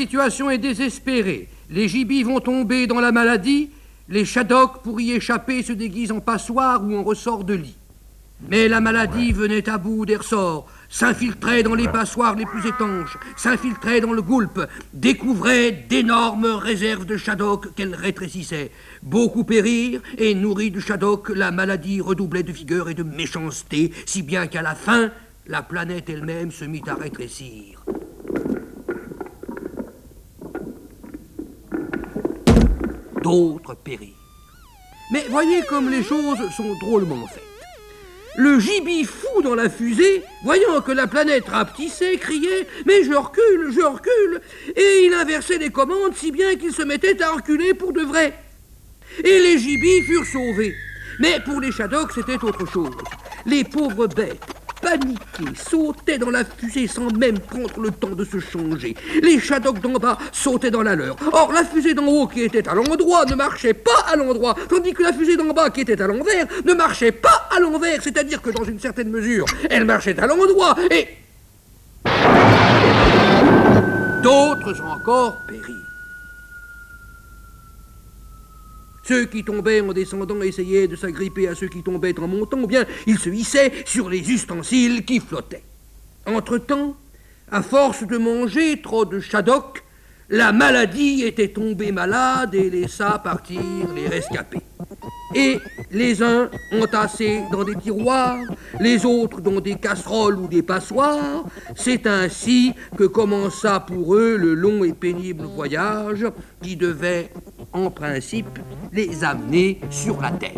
situation est désespérée. Les gibis vont tomber dans la maladie. Les Shadocks, pour y échapper, se déguisent en passoire ou en ressort de lit. Mais la maladie venait à bout des ressorts, s'infiltrait dans les passoires les plus étanches, s'infiltrait dans le goulpe, découvrait d'énormes réserves de Shadocks qu'elle rétrécissait. Beaucoup périrent, et nourrie de Shadocks, la maladie redoublait de vigueur et de méchanceté, si bien qu'à la fin, la planète elle-même se mit à rétrécir. D'autres périrent. Mais voyez comme les choses sont drôlement faites. Le gibi fou dans la fusée, voyant que la planète rapetissait, criait « Mais je recule !» Et il inversait les commandes si bien qu'il se mettait à reculer pour de vrai. Et les gibis furent sauvés. Mais pour les Shadocks, c'était autre chose. Les pauvres bêtes, paniquées, sautaient dans la fusée sans même prendre le temps de se changer. Les Shadocks d'en bas sautaient dans la leur. Or, la fusée d'en haut qui était à l'endroit ne marchait pas à l'endroit, tandis que la fusée d'en bas qui était à l'envers ne marchait pas à l'envers. C'est-à-dire que dans une certaine mesure, elle marchait à l'endroit et... d'autres encore périrent. Ceux qui tombaient en descendant essayaient de s'agripper à ceux qui tombaient en montant, ou bien ils se hissaient sur les ustensiles qui flottaient. Entre-temps, à force de manger trop de Shadocks, la maladie était tombée malade et laissa partir les rescapés. Et les uns entassés dans des tiroirs, les autres dans des casseroles ou des passoires, c'est ainsi que commença pour eux le long et pénible voyage qui devait, en principe, les amener sur la terre.